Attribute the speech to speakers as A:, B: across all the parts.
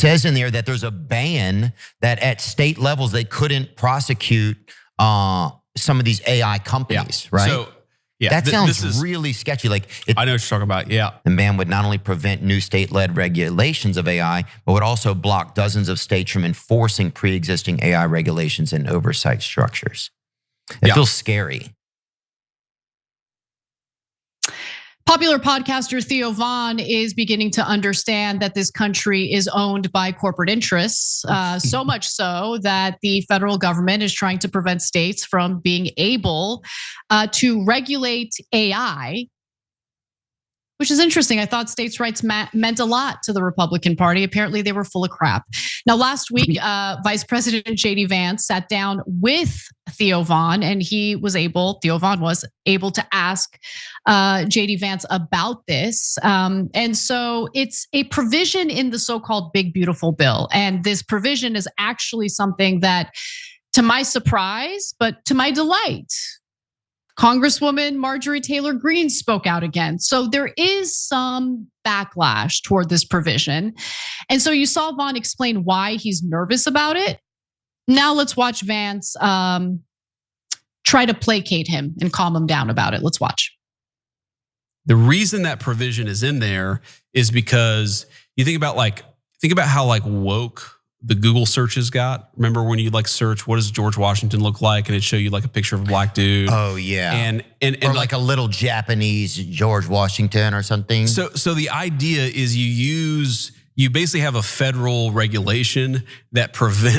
A: says in there that there's a ban that at state levels they couldn't prosecute some of these AI companies, right?
B: So, yeah,
A: that sounds really sketchy. Like
B: I know what you're talking about. Yeah,
A: the ban would not only prevent new state-led regulations of AI, but would also block dozens of states from enforcing pre-existing AI regulations and oversight structures. It feels scary.
C: Popular podcaster Theo Vance is beginning to understand that this country is owned by corporate interests, so much so that the federal government is trying to prevent states from being able to regulate AI, which is interesting. I thought states' rights meant a lot to the Republican Party. Apparently they were full of crap. Now, last week, Vice President JD Vance sat down with Theo Vance, and Theo Vance was able to ask JD Vance about this. And so it's a provision in the so-called Big Beautiful Bill. And this provision is actually something that, to my surprise, but to my delight, Congresswoman Marjorie Taylor Greene spoke out again. So there is some backlash toward this provision. And so you saw Vaughn explain why he's nervous about it. Now let's watch Vance try to placate him and calm him down about it. Let's watch.
B: The reason that provision is in there is because you think about how woke the Google searches got. Remember when you search, what does George Washington look like? And it'd show you a picture of a black dude.
A: Oh yeah.
B: And
A: or like a little Japanese George Washington or something.
B: So the idea is you basically have a federal regulation that prevents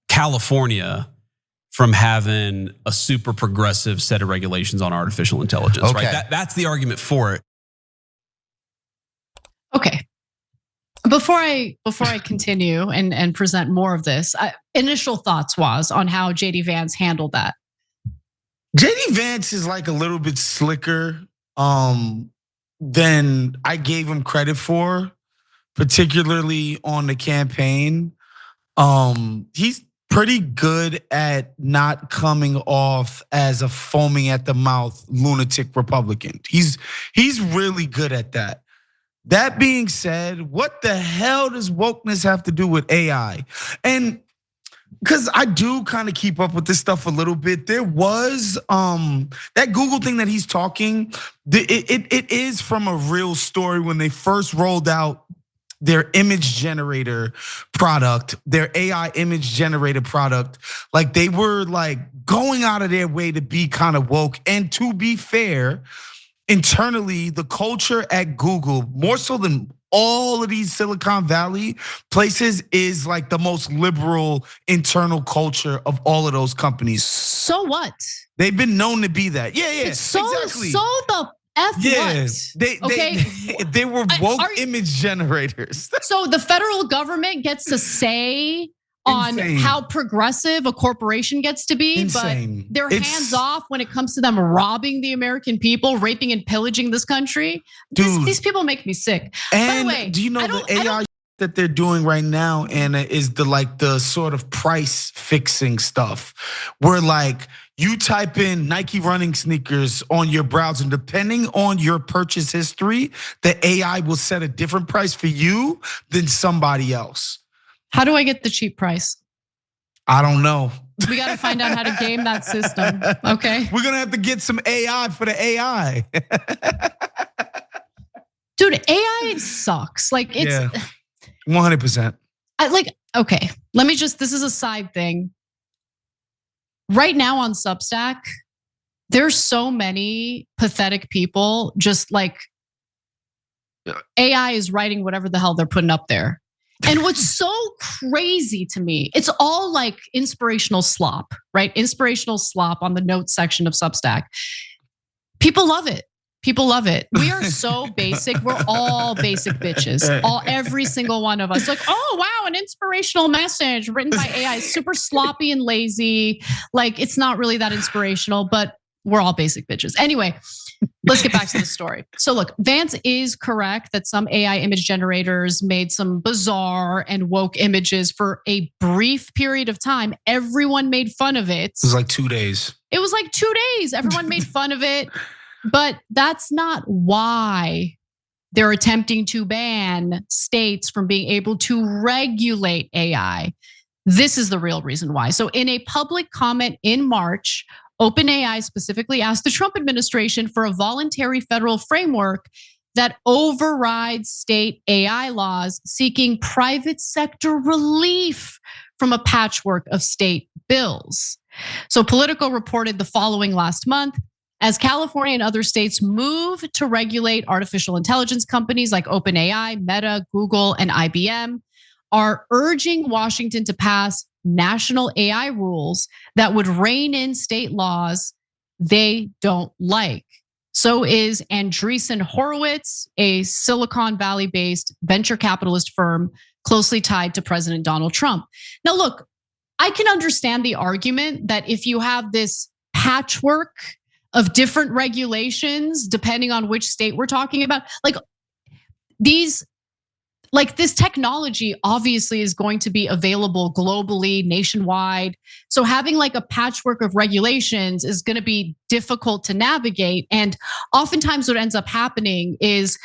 B: California from having a super progressive set of regulations on artificial intelligence, right? That's the argument for it.
C: Okay. Before I continue and present more of this, initial thoughts was on how JD Vance handled that.
D: JD Vance is a little bit slicker than I gave him credit for, particularly on the campaign. He's pretty good at not coming off as a foaming at the mouth lunatic Republican. He's really good at that. That being said, what the hell does wokeness have to do with AI? And because I do kind of keep up with this stuff a little bit, there was that Google thing that he's talking, it is from a real story when they first rolled out their image generator product, their AI image generator product. They were going out of their way to be kind of woke. And to be fair, internally, the culture at Google, more so than all of these Silicon Valley places, is the most liberal internal culture of all of those companies.
C: So what?
D: They've been known to be that. Yeah, exactly.
C: So the F what?
D: They were woke image generators.
C: So the federal government gets to say on how progressive a corporation gets to be,
D: insane.
C: But they're hands off when it comes to them robbing the American people, raping and pillaging this country. These people make me sick.
D: And
C: by the way,
D: do you know the AI that they're doing right now, Anna, is the sort of price fixing stuff where you type in Nike running sneakers on your browser, and depending on your purchase history, the AI will set a different price for you than somebody else.
C: How do I get the cheap price?
D: I don't know.
C: We got to find out how to game that system, okay?
D: We're gonna have to get some AI for the AI.
C: Dude, AI sucks. It's
D: 100%.
C: Okay, let me this is a side thing. Right now on Substack, there's so many pathetic people just AI is writing whatever the hell they're putting up there. And what's so crazy to me, it's all inspirational slop, right? Inspirational slop on the notes section of Substack. People love it. People love it. We are so basic. We're all basic bitches. Every single one of us. Oh wow, an inspirational message written by AI. Super sloppy and lazy. It's not really that inspirational, but we're all basic bitches. Anyway, let's get back to the story. So look, Vance is correct that some AI image generators made some bizarre and woke images for a brief period of time. Everyone made fun of it.
D: It was 2 days.
C: It was 2 days. Everyone made fun of it. But that's not why they're attempting to ban states from being able to regulate AI. This is the real reason why. So in a public comment in March, OpenAI specifically asked the Trump administration for a voluntary federal framework that overrides state AI laws, seeking private sector relief from a patchwork of state bills. So Politico reported the following last month. As California and other states move to regulate artificial intelligence companies like OpenAI, Meta, Google, and IBM, are urging Washington to pass national AI rules that would rein in state laws they don't like. So is Andreessen Horowitz, a Silicon Valley-based venture capitalist firm closely tied to President Donald Trump. Now, look, I can understand the argument that if you have this patchwork of different regulations, depending on which state we're talking about, this technology obviously is going to be available globally, nationwide. So having like a patchwork of regulations is going to be difficult to navigate. And oftentimes what ends up happening is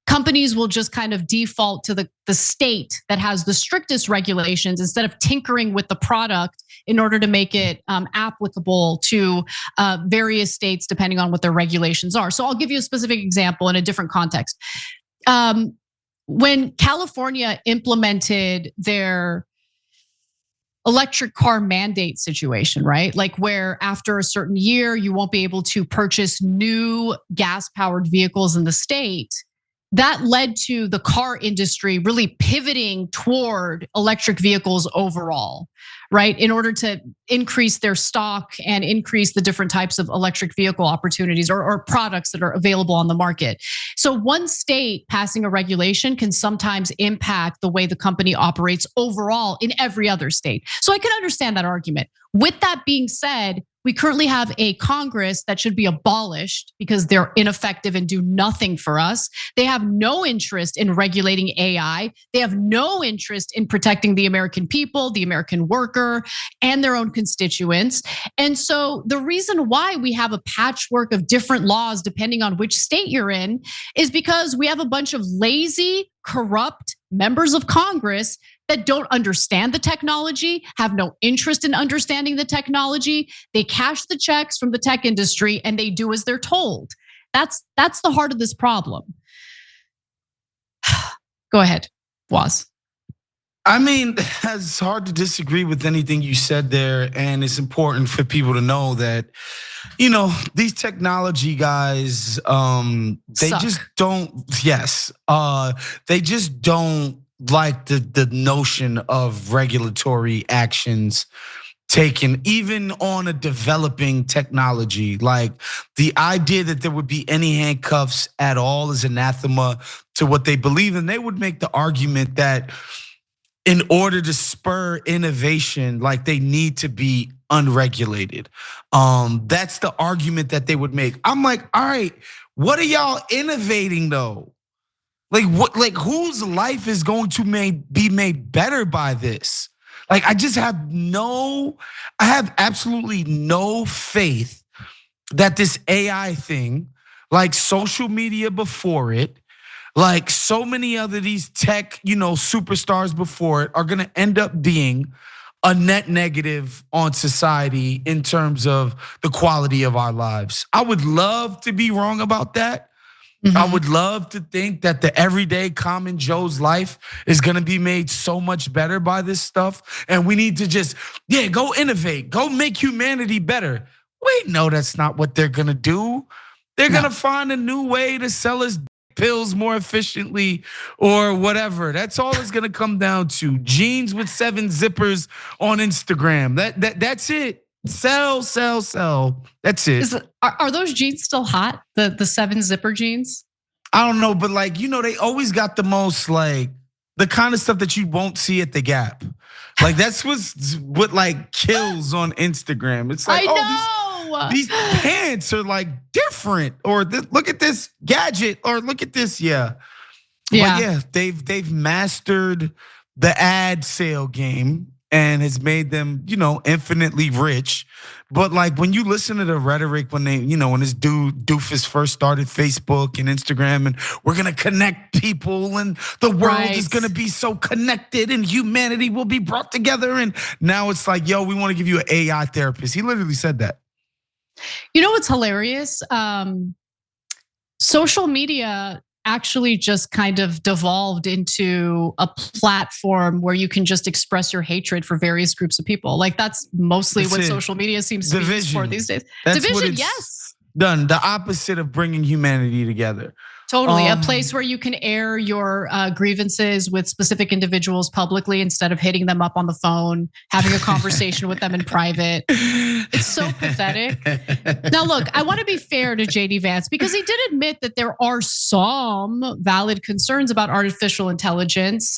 C: companies will just kind of default to the state that has the strictest regulations instead of tinkering with the product in order to make it applicable to various states depending on what their regulations are. So I'll give you a specific example in a different context. When California implemented their electric car mandate situation, right? Like where after a certain year, you won't be able to purchase new gas-powered vehicles in the state. That led to the car industry really pivoting toward electric vehicles overall, right? In order to increase their stock and increase the different types of electric vehicle opportunities or products that are available on the market. So one state passing a regulation can sometimes impact the way the company operates overall in every other state. So I can understand that argument. With that being said, we currently have a Congress that should be abolished because they're ineffective and do nothing for us. They have no interest in regulating AI. They have no interest in protecting the American people, the American worker, and their own constituents. And so the reason why we have a patchwork of different laws depending on which state you're in is because we have a bunch of lazy, corrupt members of Congress that don't understand the technology, have no interest in understanding the technology. They cash the checks from the tech industry and they do as they're told. That's the heart of this problem. Go ahead, Waz.
D: I mean, it's hard to disagree with anything you said there. And it's important for people to know that, these technology guys, they
C: Suck.
D: just don't, they just don't like the notion of regulatory actions taken, even on a developing technology. Like the idea that there would be any handcuffs at all is anathema to what they believe. And they would make the argument that in order to spur innovation, like they need to be unregulated. That's the argument that they would make. I'm like, all right, what are y'all innovating though? Like what? Like whose life is going to be made better by this? Like I have absolutely no faith that this AI thing, like social media before it, like so many other these tech, superstars before it, are gonna end up being a net negative on society in terms of the quality of our lives. I would love to be wrong about that. I would love to think that the everyday common Joe's life is gonna be made so much better by this stuff. And we need to just, go innovate, go make humanity better. Wait, no, that's not what they're gonna do. They're gonna find a new way to sell us pills more efficiently or whatever. That's all it's gonna come down to. Jeans with 7 zippers on Instagram. That's it. Sell. That's it.
C: Are those jeans still hot? The 7 zipper jeans?
D: I don't know, but they always got the most the kind of stuff that you won't see at the Gap. Like that's what kills on Instagram. It's like, these pants are different, or look at this gadget, or look at this, But they've mastered the ad sale game. and has made them, infinitely rich. But like when you listen to the rhetoric when when this dude Doofus first started Facebook and Instagram, and we're gonna connect people, and the world is gonna be so connected, and humanity will be brought together. And now it's like, yo, we want to give you an AI therapist. He literally said that.
C: You know what's hilarious? Social media actually just kind of devolved into a platform where you can just express your hatred for various groups of people. Like that's mostly what social media seems to be used for these days. Division, yes.
D: Done the opposite of bringing humanity together.
C: Totally, a place where you can air your grievances with specific individuals publicly instead of hitting them up on the phone, having a conversation with them in private. It's so pathetic. Now, look, I want to be fair to JD Vance because he did admit that there are some valid concerns about artificial intelligence.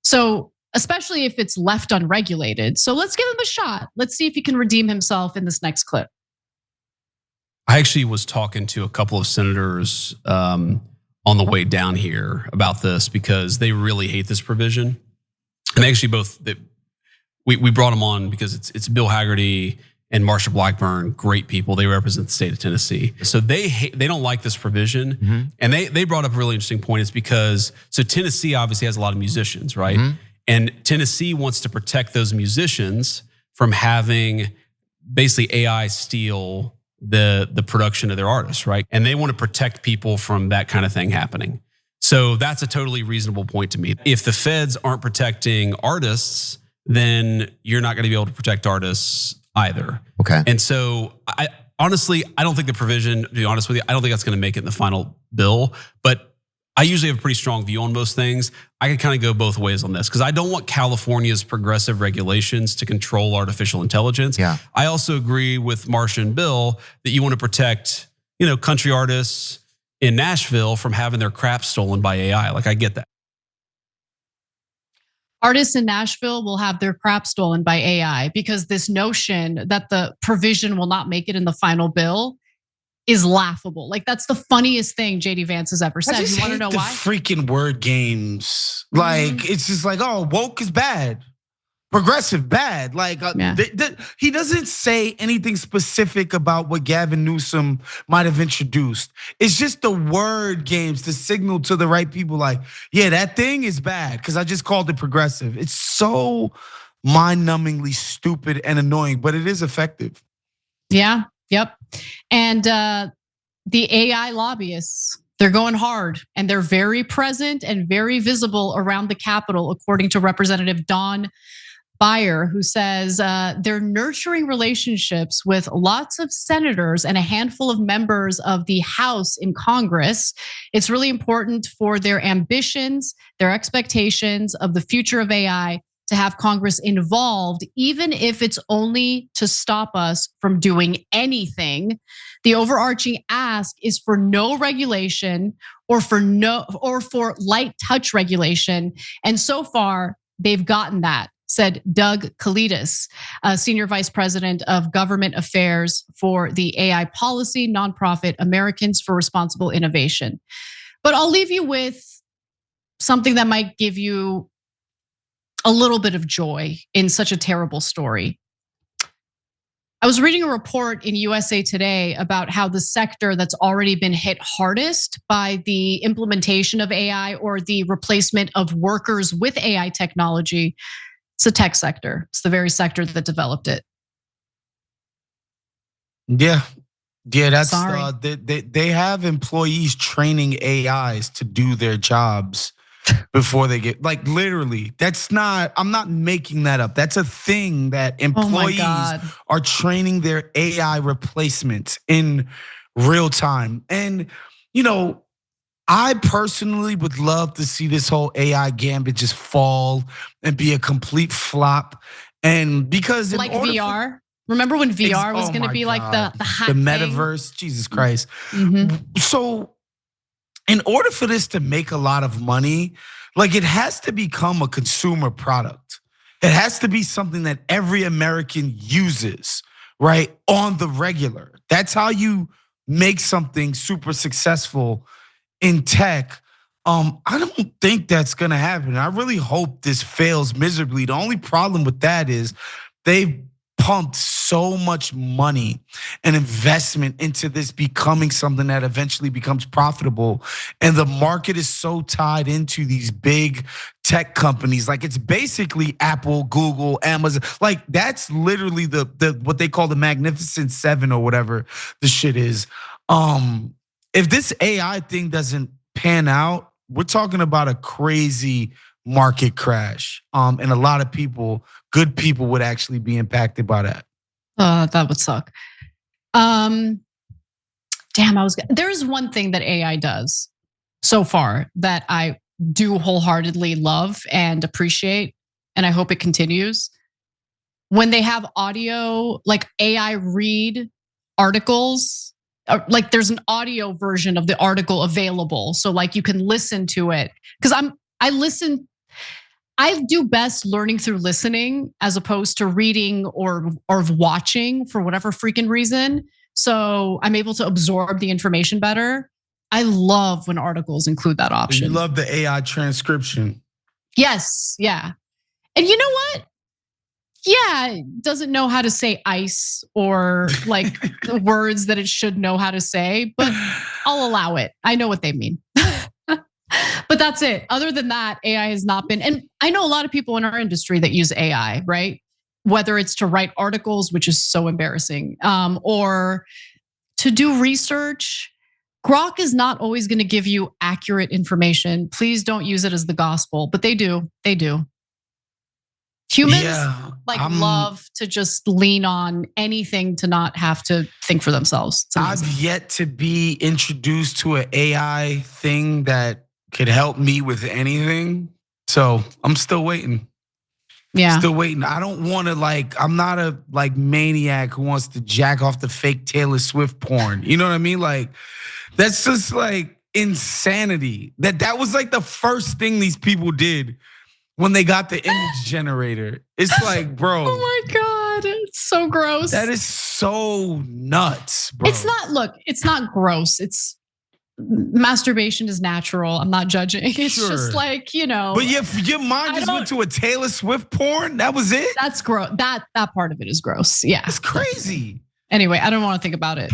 C: So especially if it's left unregulated. So let's give him a shot. Let's see if he can redeem himself in this next clip.
B: I actually was talking to a couple of senators on the way down here about this because they really hate this provision. And they actually we brought them on because it's Bill Hagerty and Marsha Blackburn, great people. They represent the state of Tennessee. So they don't like this provision. Mm-hmm. And they brought up a really interesting point. It's because, so Tennessee obviously has a lot of musicians, right? Mm-hmm. And Tennessee wants to protect those musicians from having basically AI steal the production of their artists, right? And they want to protect people from that kind of thing happening. So that's a totally reasonable point to me. If the feds aren't protecting artists, then you're not going to be able to protect artists either.
A: Okay.
B: And so I honestly don't think the provision, to be honest with you, I don't think that's going to make it in the final bill, but I usually have a pretty strong view on most things. I can kind of go both ways on this because I don't want California's progressive regulations to control artificial intelligence.
A: Yeah.
B: I also agree with Marsha and Bill that you want to protect, country artists in Nashville from having their crap stolen by AI. Like I get that.
C: Artists in Nashville will have their crap stolen by AI because this notion that the provision will not make it in the final bill is laughable. Like that's the funniest thing JD Vance has ever said. You want to know why?
D: Freaking word games. Like it's just like, oh, woke is bad, progressive bad. Like he doesn't say anything specific about what Gavin Newsom might have introduced. It's just the word games to signal to the right people, like, yeah, that thing is bad because I just called it progressive. It's so mind-numbingly stupid and annoying, but it is effective.
C: Yeah. Yep. And the AI lobbyists, they're going hard and they're very present and very visible around the Capitol, according to Representative Dawn Beyer, who says they're nurturing relationships with lots of senators and a handful of members of the House in Congress. It's really important for their ambitions, their expectations of the future of AI to have Congress involved, even if it's only to stop us from doing anything. The overarching ask is for no regulation or for light touch regulation. And so far, they've gotten that, said Doug Kalidas, Senior Vice President of Government Affairs for the AI policy nonprofit Americans for Responsible Innovation. But I'll leave you with something that might give you a little bit of joy in such a terrible story. I was reading a report in USA Today about how the sector that's already been hit hardest by the implementation of AI or the replacement of workers with AI technology, it's the tech sector. It's the very sector that developed it.
D: Yeah, that's they have employees training AIs to do their jobs before they get, like, literally, I'm not making that up. That's a thing that employees are training their AI replacements in real time. And, I personally would love to see this whole AI gambit just fall and be a complete flop. And because
C: like VR, remember when VR was going to be like the hot
D: the metaverse,
C: thing?
D: Jesus Christ. Mm-hmm. So in order for this to make a lot of money, like it has to become a consumer product. It has to be something that every American uses, right? On the regular. That's how you make something super successful in tech. I don't think that's gonna happen. I really hope this fails miserably. The only problem with that is they've pumped so much money and investment into this becoming something that eventually becomes profitable. And the market is so tied into these big tech companies. Like it's basically Apple, Google, Amazon. Like that's literally the what they call the Magnificent Seven or whatever the shit is. If this AI thing doesn't pan out, we're talking about a crazy market crash. And a lot of people, good people, would actually be impacted by that.
C: That would suck. There's one thing that AI does so far that I do wholeheartedly love and appreciate, and I hope it continues. When they have audio, like AI read articles, like there's an audio version of the article available. So like you can listen to it. Because I do best learning through listening as opposed to reading or watching for whatever freaking reason. So I'm able to absorb the information better. I love when articles include that option.
D: You love the AI transcription.
C: Yes, yeah. And you know what? Yeah, it doesn't know how to say ice or like the words that it should know how to say, but I'll allow it. I know what they mean. But that's it. Other than that, AI has not been, and I know a lot of people in our industry that use AI, right? Whether it's to write articles, which is so embarrassing, or to do research. Grok is not always going to give you accurate information. Please don't use it as the gospel, but they do. They do. Humans love to just lean on anything to not have to think for themselves.
D: I've yet to be introduced to an AI thing that could help me with anything. So I'm still waiting.
C: Yeah.
D: Still waiting. I don't want to I'm not a maniac who wants to jack off the fake Taylor Swift porn. You know what I mean? Like, that's just insanity. That was the first thing these people did when they got the image generator. It's bro.
C: Oh my God, it's so gross.
D: That is so nuts, bro.
C: It's not gross. Masturbation is natural. I'm not judging. It's just But
D: your mind just went to a Taylor Swift porn? That was it?
C: That's gross. That part of it is gross. Yeah.
D: It's crazy.
C: Anyway, I don't want to think about it.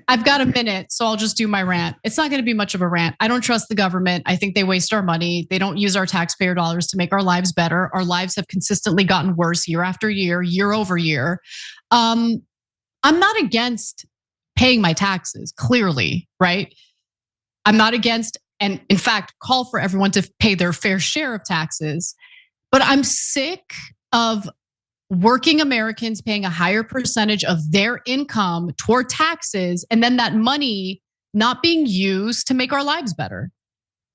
C: I've got a minute, so I'll just do my rant. It's not going to be much of a rant. I don't trust the government. I think they waste our money. They don't use our taxpayer dollars to make our lives better. Our lives have consistently gotten worse year after year, year over year. I'm not against paying my taxes, clearly, right? I'm not against, and in fact, call for everyone to pay their fair share of taxes. But I'm sick of working Americans paying a higher percentage of their income toward taxes, and then that money not being used to make our lives better.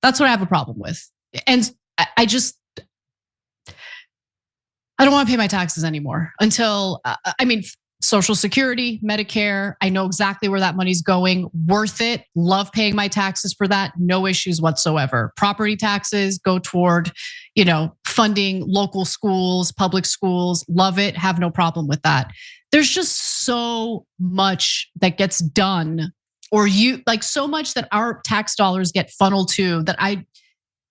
C: That's what I have a problem with. And I don't want to pay my taxes anymore until, Social Security, Medicare, I know exactly where that money's going. Worth it. Love paying my taxes for that. No issues whatsoever. Property taxes go toward, funding local schools, public schools. Love it. Have no problem with that. There's just so much that gets done, or so much that our tax dollars get funneled to that I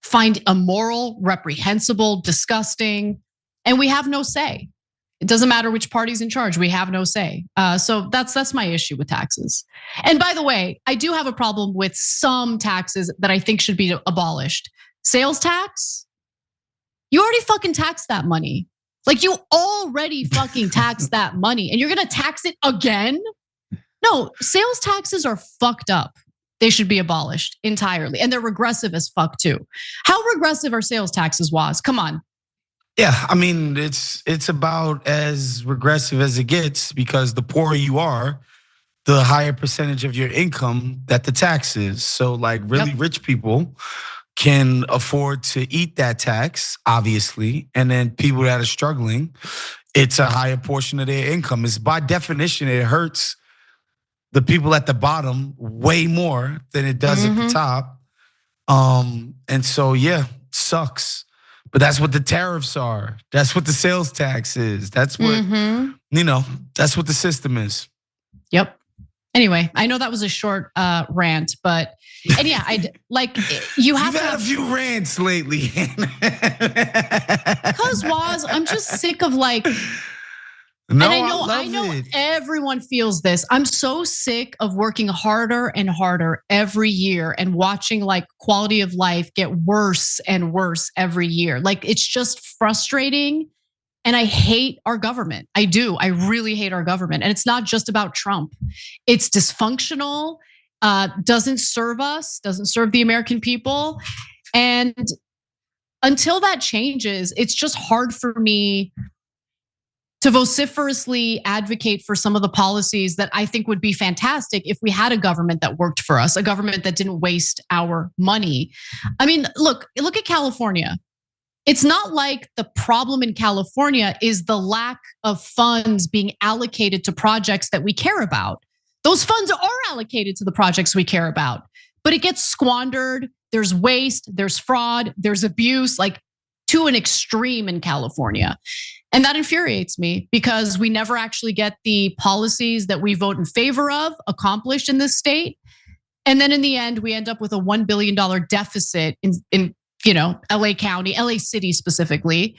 C: find immoral, reprehensible, disgusting, and we have no say. It doesn't matter which party's in charge. We have no say. So that's my issue with taxes. And by the way, I do have a problem with some taxes that I think should be abolished. Sales tax. You already fucking taxed that money. You already fucking taxed that money, and you're gonna tax it again? No, sales taxes are fucked up. They should be abolished entirely, and they're regressive as fuck too. How regressive are sales taxes, Waz? Come on.
D: Yeah, it's about as regressive as it gets, because the poorer you are, the higher percentage of your income that the tax is. So really rich people can afford to eat that tax, obviously. And then people that are struggling, it's a higher portion of their income. It's by definition, it hurts the people at the bottom way more than it does at the top. And so, sucks. But that's what the tariffs are. That's what the sales tax is. That's what, that's what the system is.
C: Yep. Anyway, I know that was a short rant, but and yeah, you have
D: You've
C: to
D: had
C: have
D: a few rants lately.
C: because Waz, I'm just sick of like.
D: No,
C: and
D: I know it.
C: everyone feels this. I'm so sick of working harder and harder every year and watching like quality of life get worse and worse every year. Like it's just frustrating. And I hate our government. I do. I really hate our government. And it's not just about Trump. It's dysfunctional, doesn't serve us, doesn't serve the American people. And until that changes, it's just hard for me to vociferously advocate for some of the policies that I think would be fantastic if we had a government that worked for us, a government that didn't waste our money. I mean, look at California. It's not like the problem in California is the lack of funds being allocated to projects that we care about. Those funds are allocated to the projects we care about, but it gets squandered. There's waste, there's fraud, there's abuse, like to an extreme in California. And that infuriates me because we never actually get the policies that we vote in favor of accomplished in this state. And then in the end, we end up with a $1 billion deficit in LA County, LA City specifically.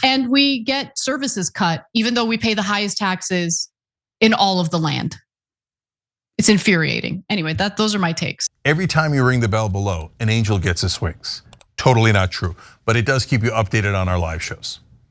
C: And we get services cut, even though we pay the highest taxes in all of the land. It's infuriating. Anyway, those are my takes.
E: Every time you ring the bell below, an angel gets his wings. Totally not true, but it does keep you updated on our live shows.